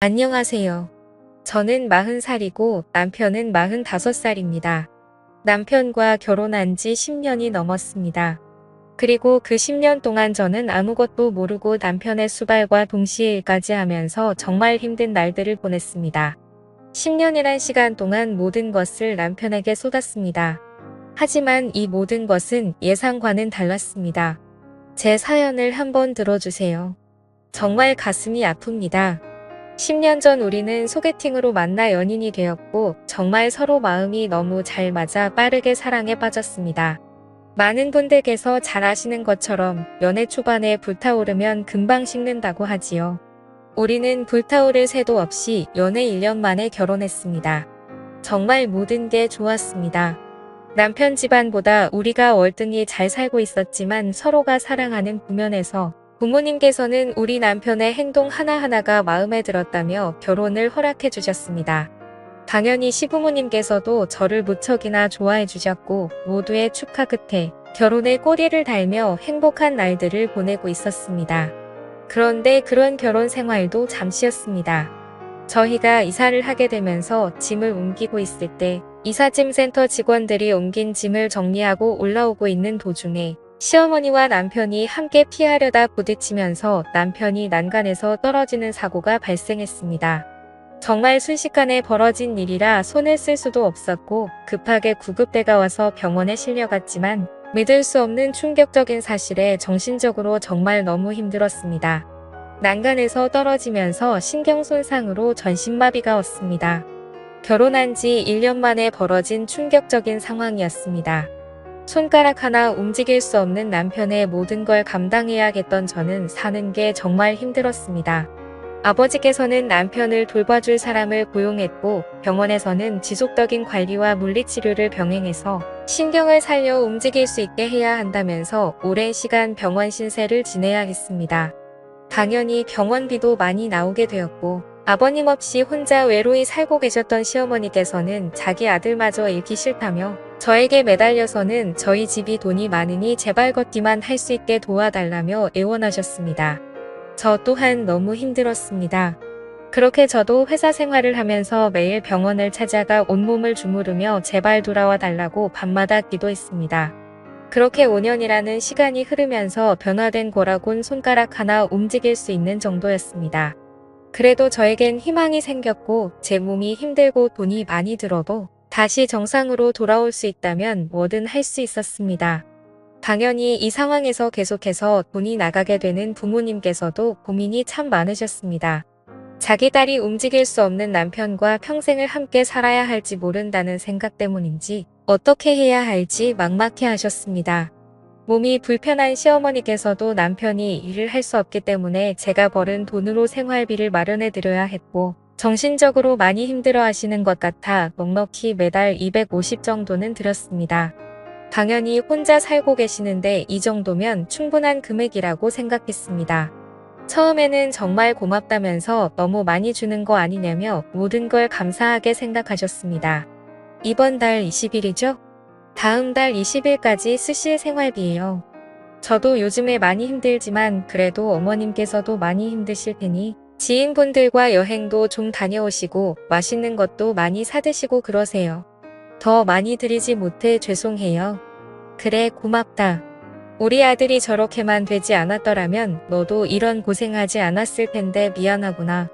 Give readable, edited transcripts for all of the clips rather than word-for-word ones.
안녕하세요. 저는 40살이고 남편은 45살입니다. 남편과 결혼한 지 10년이 넘었습니다. 그리고 그 10년 동안 저는 아무것도 모르고 남편의 수발과 동시에 일까지 하면서 정말 힘든 날들을 보냈습니다. 10년이란 시간 동안 모든 것을 남편에게 쏟았습니다. 하지만 이 모든 것은 예상과는 달랐습니다. 제 사연을 한번 들어주세요. 정말 가슴이 아픕니다. 10년 전 우리는 소개팅으로 만나 연인이 되었고 정말 서로 마음이 너무 잘 맞아 빠르게 사랑에 빠졌습니다. 많은 분들께서 잘 아시는 것처럼 연애 초반에 불타오르면 금방 식는다고 하지요. 우리는 불타오를 새도 없이 연애 1년 만에 결혼했습니다. 정말 모든 게 좋았습니다. 남편 집안보다 우리가 월등히 잘 살고 있었지만 서로가 사랑하는 부면에서 부모님께서는 우리 남편의 행동 하나하나가 마음에 들었다며 결혼을 허락해 주셨습니다. 당연히 시부모님께서도 저를 무척이나 좋아해 주셨고 모두의 축하 끝에 결혼에 꼬리를 달며 행복한 날들을 보내고 있었습니다. 그런데 그런 결혼 생활도 잠시였습니다. 저희가 이사를 하게 되면서 짐을 옮기고 있을 때 이사짐센터 직원들이 옮긴 짐을 정리하고 올라오고 있는 도중에 시어머니와 남편이 함께 피하려다 부딪히면서 남편이 난간에서 떨어지는 사고가 발생했습니다. 정말 순식간에 벌어진 일이라 손을 쓸 수도 없었고 급하게 구급대가 와서 병원에 실려갔지만 믿을 수 없는 충격적인 사실에 정신적으로 정말 너무 힘들었습니다. 난간에서 떨어지면서 신경 손상으로 전신마비가 왔습니다. 결혼한 지 1년 만에 벌어진 충격적인 상황이었습니다. 손가락 하나 움직일 수 없는 남편의 모든 걸 감당해야겠던 저는 사는 게 정말 힘들었습니다. 아버지께서는 남편을 돌봐줄 사람을 고용했고 병원에서는 지속적인 관리와 물리치료를 병행해서 신경을 살려 움직일 수 있게 해야 한다면서 오랜 시간 병원 신세를 지내야 했습니다. 당연히 병원비도 많이 나오게 되었고 아버님 없이 혼자 외로이 살고 계셨던 시어머니께서는 자기 아들마저 잃기 싫다며 저에게 매달려서는 저희 집이 돈이 많으니 제발 걷기만 할 수 있게 도와달라며 애원하셨습니다. 저 또한 너무 힘들었습니다. 그렇게 저도 회사 생활을 하면서 매일 병원을 찾아가 온몸을 주무르며 제발 돌아와 달라고 밤마다 기도했습니다. 그렇게 5년이라는 시간이 흐르면서 변화된 거라곤 손가락 하나 움직일 수 있는 정도였습니다. 그래도 저에겐 희망이 생겼고 제 몸이 힘들고 돈이 많이 들어도 다시 정상으로 돌아올 수 있다면 뭐든 할 수 있었습니다. 당연히 이 상황에서 계속해서 돈이 나가게 되는 부모님께서도 고민이 참 많으셨습니다. 자기 딸이 움직일 수 없는 남편과 평생을 함께 살아야 할지 모른다는 생각 때문인지 어떻게 해야 할지 막막해 하셨습니다. 몸이 불편한 시어머니께서도 남편이 일을 할 수 없기 때문에 제가 벌은 돈으로 생활비를 마련해 드려야 했고 정신적으로 많이 힘들어 하시는 것 같아 넉넉히 매달 250 정도는 들였습니다. 당연히 혼자 살고 계시는데 이 정도면 충분한 금액이라고 생각했습니다. 처음에는 정말 고맙다면서 너무 많이 주는 거 아니냐며 모든 걸 감사하게 생각하셨습니다. 이번 달 20일이죠? 다음 달 20일까지 쓰실 생활비예요. 저도 요즘에 많이 힘들지만 그래도 어머님께서도 많이 힘드실 테니 지인분들과 여행도 좀 다녀오시고 맛있는 것도 많이 사드시고 그러세요. 더 많이 드리지 못해 죄송해요. 그래 고맙다. 우리 아들이 저렇게만 되지 않았더라면 너도 이런 고생하지 않았을 텐데 미안하구나.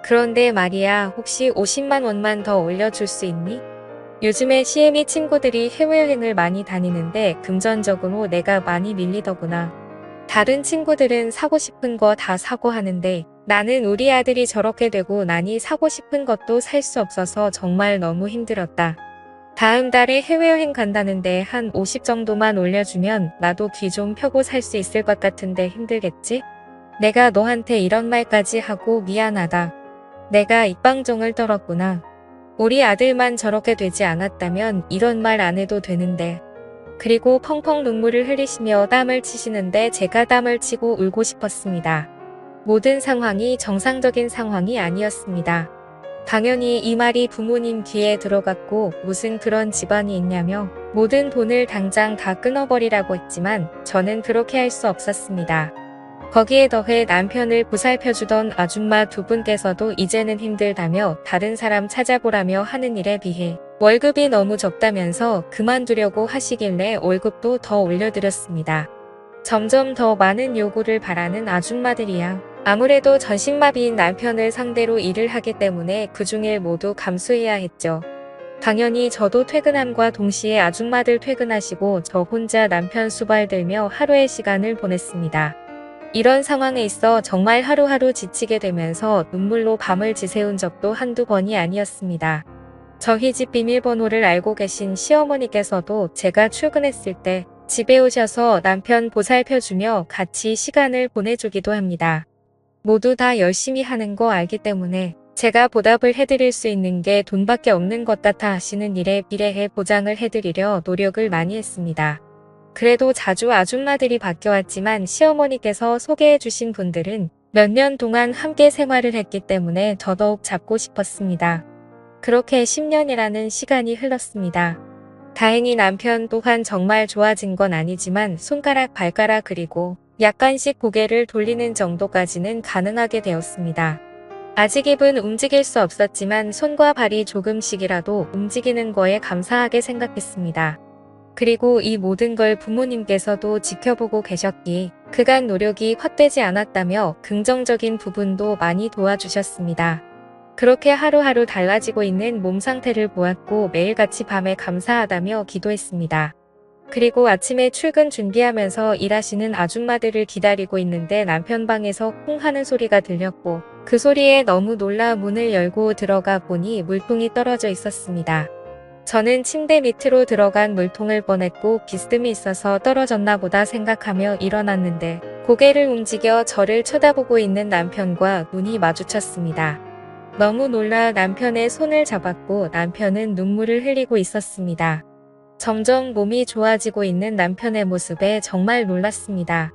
그런데 말이야 혹시 50만 원만 더 올려줄 수 있니? 요즘에 시애미 친구들이 해외여행을 많이 다니는데 금전적으로 내가 많이 밀리더구나. 다른 친구들은 사고 싶은 거 다 사고 하는데 나는 우리 아들이 저렇게 되고 나니 사고 싶은 것도 살 수 없어서 정말 너무 힘들었다. 다음 달에 해외여행 간다는데 한 50 정도만 올려주면 나도 귀 좀 펴고 살 수 있을 것 같은데 힘들겠지? 내가 너한테 이런 말까지 하고 미안하다. 내가 입방정을 떨었구나. 우리 아들만 저렇게 되지 않았다면 이런 말 안 해도 되는데. 그리고 펑펑 눈물을 흘리시며 땀을 치시는데 제가 땀을 치고 울고 싶었습니다. 모든 상황이 정상적인 상황이 아니었습니다. 당연히 이 말이 부모님 귀에 들어갔고 무슨 그런 집안이 있냐며 모든 돈을 당장 다 끊어버리라고 했지만 저는 그렇게 할 수 없었습니다. 거기에 더해 남편을 보살펴주던 아줌마 두 분께서도 이제는 힘들다며 다른 사람 찾아보라며 하는 일에 비해 월급이 너무 적다면서 그만두려고 하시길래 월급도 더 올려드렸습니다. 점점 더 많은 요구를 바라는 아줌마들이야. 아무래도 전신마비인 남편을 상대로 일을 하기 때문에 그중에 모두 감수해야 했죠. 당연히 저도 퇴근함과 동시에 아줌마들 퇴근하시고 저 혼자 남편 수발 들며 하루의 시간을 보냈습니다. 이런 상황에 있어 정말 하루하루 지치게 되면서 눈물로 밤을 지새운 적도 한두 번이 아니었습니다. 저희 집 비밀번호를 알고 계신 시어머니께서도 제가 출근했을 때 집에 오셔서 남편 보살펴주며 같이 시간을 보내주기도 합니다. 모두 다 열심히 하는 거 알기 때문에 제가 보답을 해드릴 수 있는 게 돈밖에 없는 것 같아 하시는 일에 비례해 보장을 해드리려 노력을 많이 했습니다. 그래도 자주 아줌마들이 바뀌어왔지만 시어머니께서 소개해주신 분들은 몇 년 동안 함께 생활을 했기 때문에 더더욱 잡고 싶었습니다. 그렇게 10년이라는 시간이 흘렀습니다. 다행히 남편 또한 정말 좋아진 건 아니지만 손가락, 발가락 그리고 약간씩 고개를 돌리는 정도까지는 가능하게 되었습니다. 아직 입은 움직일 수 없었지만 손과 발이 조금씩이라도 움직이는 거에 감사하게 생각했습니다. 그리고 이 모든 걸 부모님께서도 지켜보고 계셨기에 그간 노력이 헛되지 않았다며 긍정적인 부분도 많이 도와주셨습니다. 그렇게 하루하루 달라지고 있는 몸 상태를 보았고 매일같이 밤에 감사하다며 기도했습니다. 그리고 아침에 출근 준비하면서 일하시는 아줌마들을 기다리고 있는데 남편 방에서 쿵 하는 소리가 들렸고 그 소리에 너무 놀라 문을 열고 들어가 보니 물통이 떨어져 있었습니다. 저는 침대 밑으로 들어간 물통을 뻔했고 비스듬히 있어서 떨어졌나 보다 생각하며 일어났는데 고개를 움직여 저를 쳐다보고 있는 남편과 눈이 마주쳤습니다. 너무 놀라 남편의 손을 잡았고 남편은 눈물을 흘리고 있었습니다. 점점 몸이 좋아지고 있는 남편의 모습에 정말 놀랐습니다.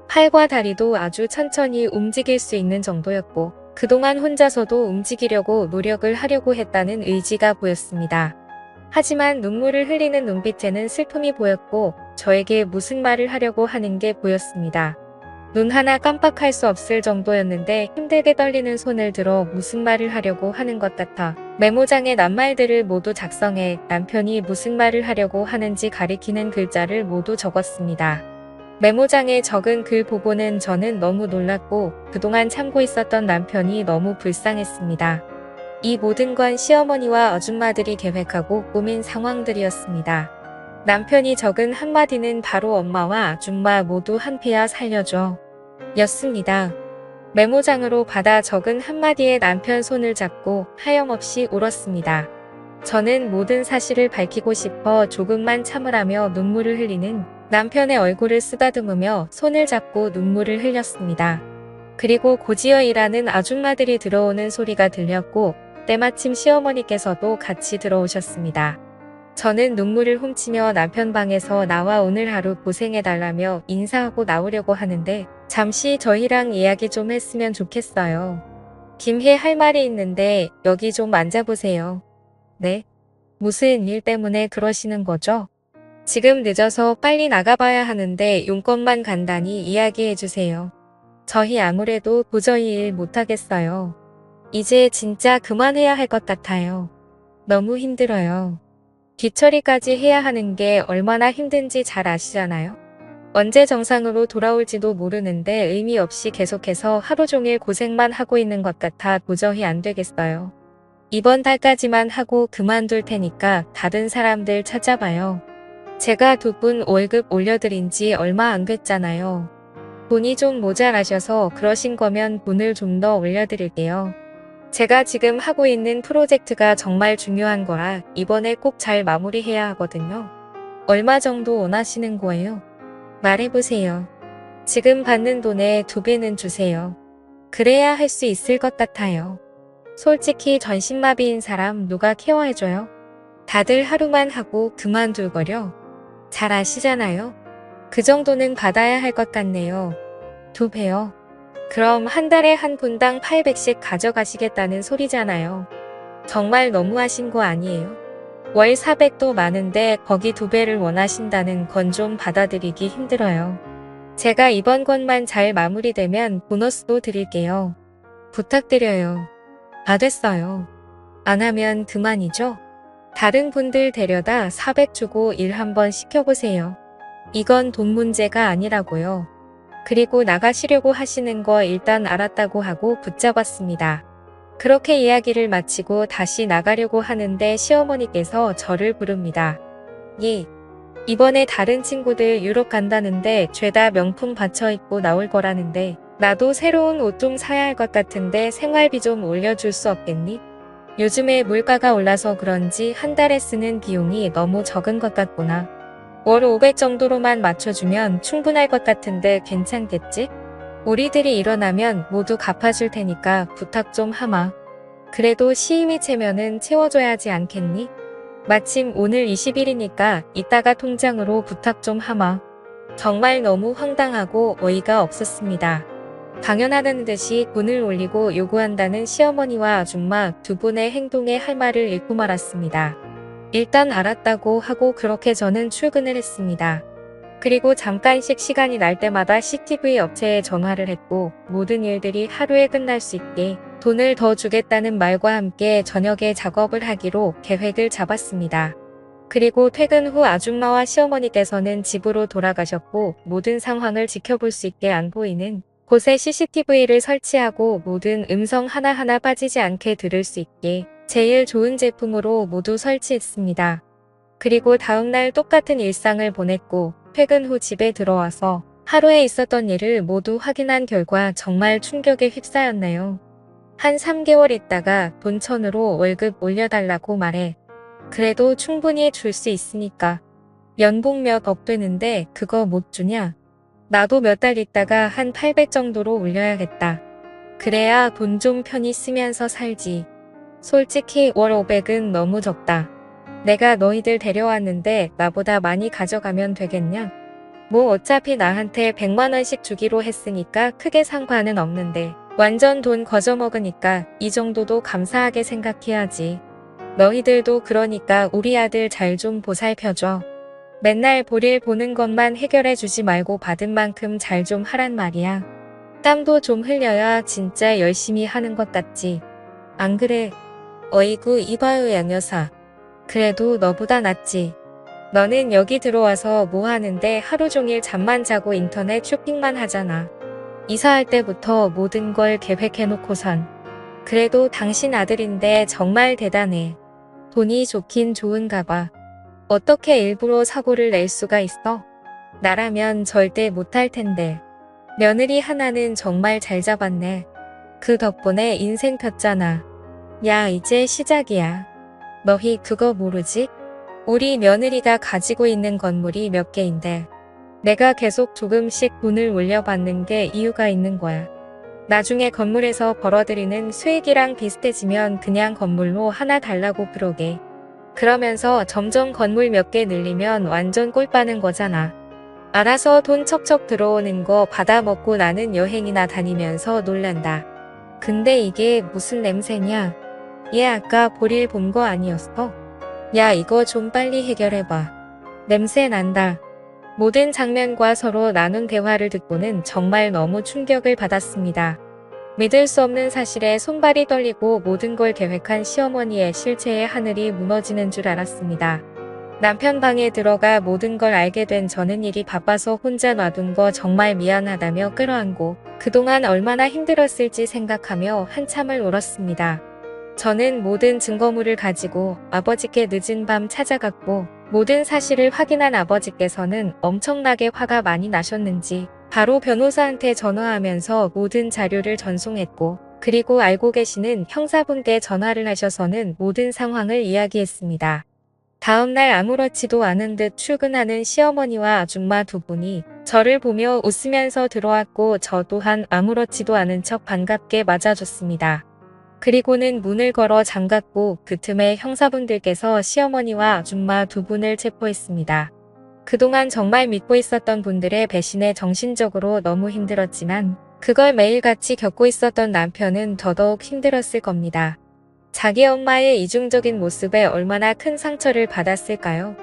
팔과 다리도 아주 천천히 움직일 수 있는 정도였고 그동안 혼자서도 움직이려고 노력을 하려고 했다는 의지가 보였습니다. 하지만 눈물을 흘리는 눈빛에는 슬픔이 보였고 저에게 무슨 말을 하려고 하는 게 보였습니다. 눈 하나 깜빡할 수 없을 정도였는데 힘들게 떨리는 손을 들어 무슨 말을 하려고 하는 것 같아 메모장에 낱말들을 모두 작성해 남편이 무슨 말을 하려고 하는지 가리키는 글자를 모두 적었습니다. 메모장에 적은 글 보고는 저는 너무 놀랐고 그동안 참고 있었던 남편이 너무 불쌍했습니다. 이 모든 건 시어머니와 아줌마들이 계획하고 꾸민 상황들이었습니다. 남편이 적은 한마디는 바로 엄마와 아줌마 모두 한패야 살려줘 였습니다. 메모장으로 받아 적은 한마디에 남편 손을 잡고 하염없이 울었습니다. 저는 모든 사실을 밝히고 싶어 조금만 참으라며 눈물을 흘리는 남편의 얼굴을 쓰다듬으며 손을 잡고 눈물을 흘렸습니다. 그리고 고지어 일하는 아줌마들이 들어오는 소리가 들렸고 때마침 시어머니께서도 같이 들어오셨습니다. 저는 눈물을 훔치며 남편 방에서 나와 오늘 하루 고생해달라며 인사하고 나오려고 하는데 잠시 저희랑 이야기 좀 했으면 좋겠어요. 김혜 할 말이 있는데 여기 좀 앉아보세요. 네? 무슨 일 때문에 그러시는 거죠? 지금 늦어서 빨리 나가봐야 하는데 용건만 간단히 이야기해주세요. 저희 아무래도 도저히 일 못하겠어요. 이제 진짜 그만해야 할 것 같아요. 너무 힘들어요. 뒤처리까지 해야 하는 게 얼마나 힘든지 잘 아시잖아요. 언제 정상으로 돌아올지도 모르는데 의미 없이 계속해서 하루 종일 고생만 하고 있는 것 같아 도저히 안 되겠어요. 이번 달까지만 하고 그만둘 테니까 다른 사람들 찾아봐요. 제가 두 분 월급 올려드린 지 얼마 안 됐잖아요. 돈이 좀 모자라셔서 그러신 거면 돈을 좀 더 올려드릴게요. 제가 지금 하고 있는 프로젝트가 정말 중요한 거라 이번에 꼭 잘 마무리해야 하거든요. 얼마 정도 원하시는 거예요? 말해보세요. 지금 받는 돈의 2배는 주세요. 그래야 할 수 있을 것 같아요. 솔직히 전신마비인 사람 누가 케어해줘요? 다들 하루만 하고 그만둘거려. 잘 아시잖아요. 그 정도는 받아야 할 것 같네요. 2배요. 그럼 한 달에 한 분당 800씩 가져가시겠다는 소리잖아요. 정말 너무하신 거 아니에요? 월 400도 많은데 거기 2배를 원하신다는 건 좀 받아들이기 힘들어요. 제가 이번 건만 잘 마무리되면 보너스도 드릴게요. 부탁드려요. 다 됐어요. 안 하면 그만이죠? 다른 분들 데려다 400 주고 일 한번 시켜보세요. 이건 돈 문제가 아니라고요. 그리고 나가시려고 하시는 거 일단 알았다고 하고 붙잡았습니다. 그렇게 이야기를 마치고 다시 나가려고 하는데 시어머니께서 저를 부릅니다. 예. 이번에 다른 친구들 유럽 간다는데 죄다 명품 받쳐 입고 나올 거라는데 나도 새로운 옷 좀 사야 할 것 같은데 생활비 좀 올려줄 수 없겠니? 요즘에 물가가 올라서 그런지 한 달에 쓰는 비용이 너무 적은 것 같구나. 월 500 정도로만 맞춰주면 충분할 것 같은데 괜찮겠지? 우리들이 일어나면 모두 갚아줄 테니까 부탁 좀 하마. 그래도 시임이 채면은 채워줘야 하지 않겠니? 마침 오늘 20일이니까 이따가 통장으로 부탁 좀 하마. 정말 너무 황당하고 어이가 없었습니다. 당연하다는 듯이 돈을 올리고 요구한다는 시어머니와 아줌마 두 분의 행동에 할 말을 잃고 말았습니다. 일단 알았다고 하고 그렇게 저는 출근을 했습니다. 그리고 잠깐씩 시간이 날 때마다 CCTV 업체에 전화를 했고 모든 일들이 하루에 끝날 수 있게 돈을 더 주겠다는 말과 함께 저녁에 작업을 하기로 계획을 잡았습니다. 그리고 퇴근 후 아줌마와 시어머니께서는 집으로 돌아가셨고 모든 상황을 지켜볼 수 있게 안 보이는 곳에 CCTV를 설치하고 모든 음성 하나하나 빠지지 않게 들을 수 있게 제일 좋은 제품으로 모두 설치했습니다. 그리고 다음날 똑같은 일상을 보냈고 퇴근 후 집에 들어와서 하루에 있었던 일을 모두 확인한 결과 정말 충격에 휩싸였네요. 한 3개월 있다가 돈 1000으로 월급 올려달라고 말해. 그래도 충분히 줄 수 있으니까. 연봉 몇억 되는데 그거 못 주냐? 나도 몇 달 있다가 한 800 정도로 올려야겠다. 그래야 돈 좀 편히 쓰면서 살지. 솔직히 월 500은 너무 적다. 내가 너희들 데려왔는데 나보다 많이 가져가면 되겠냐? 뭐 어차피 나한테 100만원씩 주기로 했으니까 크게 상관은 없는데 완전 돈 거저먹으니까 이 정도도 감사하게 생각해야지. 너희들도 그러니까 우리 아들 잘 좀 보살펴줘. 맨날 볼일 보는 것만 해결해주지 말고 받은 만큼 잘 좀 하란 말이야. 땀도 좀 흘려야 진짜 열심히 하는 것 같지. 안 그래? 어이구 이봐요 양여사. 그래도 너보다 낫지. 너는 여기 들어와서 뭐 하는데 하루 종일 잠만 자고 인터넷 쇼핑만 하잖아. 이사할 때부터 모든 걸 계획해놓고선. 그래도 당신 아들인데 정말 대단해. 돈이 좋긴 좋은가 봐. 어떻게 일부러 사고를 낼 수가 있어? 나라면 절대 못할 텐데. 며느리 하나는 정말 잘 잡았네. 그 덕분에 인생 폈잖아. 야 이제 시작이야. 너희 그거 모르지? 우리 며느리가 가지고 있는 건물이 몇 개인데 내가 계속 조금씩 돈을 올려받는 게 이유가 있는 거야. 나중에 건물에서 벌어들이는 수익이랑 비슷해지면 그냥 건물로 하나 달라고 그러게. 그러면서 점점 건물 몇 개 늘리면 완전 꼴 빠는 거잖아. 알아서 돈 척척 들어오는 거 받아먹고 나는 여행이나 다니면서 놀란다. 근데 이게 무슨 냄새냐? 얘 아까 볼일 본 거 아니었어? 야 이거 좀 빨리 해결해봐. 냄새 난다. 모든 장면과 서로 나눈 대화를 듣고는 정말 너무 충격을 받았습니다. 믿을 수 없는 사실에 손발이 떨리고 모든 걸 계획한 시어머니의 실체의 하늘이 무너지는 줄 알았습니다. 남편 방에 들어가 모든 걸 알게 된 저는 일이 바빠서 혼자 놔둔 거 정말 미안하다며 끌어안고 그동안 얼마나 힘들었을지 생각하며 한참을 울었습니다. 저는 모든 증거물을 가지고 아버지께 늦은 밤 찾아갔고 모든 사실을 확인한 아버지께서는 엄청나게 화가 많이 나셨는지 바로 변호사한테 전화하면서 모든 자료를 전송했고 그리고 알고 계시는 형사분께 전화를 하셔서는 모든 상황을 이야기했습니다. 다음날 아무렇지도 않은 듯 출근하는 시어머니와 아줌마 두 분이 저를 보며 웃으면서 들어왔고 저 또한 아무렇지도 않은 척 반갑게 맞아줬습니다. 그리고는 문을 걸어 잠갔고 그 틈에 형사분들께서 시어머니와 아줌마 두 분을 체포했습니다. 그동안 정말 믿고 있었던 분들의 배신에 정신적으로 너무 힘들었지만 그걸 매일같이 겪고 있었던 남편은 더더욱 힘들었을 겁니다. 자기 엄마의 이중적인 모습에 얼마나 큰 상처를 받았을까요?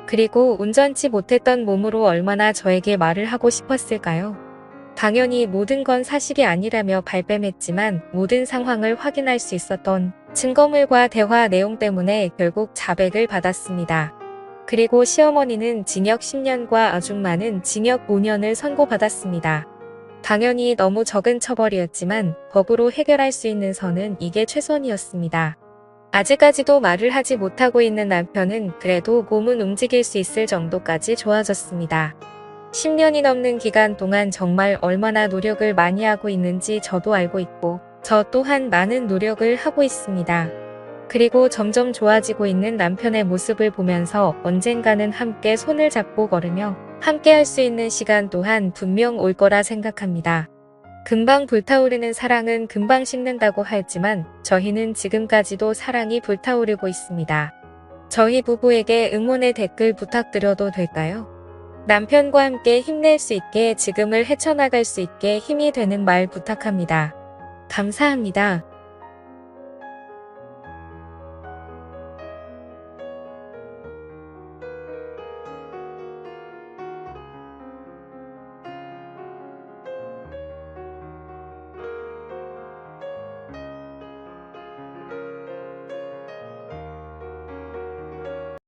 그리고 운전치 못했던 몸으로 얼마나 저에게 말을 하고 싶었을까요? 당연히 모든 건 사실이 아니라며 발뺌했지만 모든 상황을 확인할 수 있었던 증거물과 대화 내용 때문에 결국 자백을 받았습니다. 그리고 시어머니는 징역 10년과 아줌마는 징역 5년을 선고받았습니다. 당연히 너무 적은 처벌이었지만 법으로 해결할 수 있는 선은 이게 최선이었습니다. 아직까지도 말을 하지 못하고 있는 남편은 그래도 몸은 움직일 수 있을 정도까지 좋아졌습니다. 10년이 넘는 기간 동안 정말 얼마나 노력을 많이 하고 있는지 저도 알고 있고 저 또한 많은 노력을 하고 있습니다. 그리고 점점 좋아지고 있는 남편의 모습을 보면서 언젠가는 함께 손을 잡고 걸으며 함께 할 수 있는 시간 또한 분명 올 거라 생각합니다. 금방 불타오르는 사랑은 금방 식는다고 하였지만 저희는 지금까지도 사랑이 불타오르고 있습니다. 저희 부부에게 응원의 댓글 부탁드려도 될까요? 남편과 함께 힘낼 수 있게 지금을 헤쳐나갈 수 있게 힘이 되는 말 부탁합니다. 감사합니다.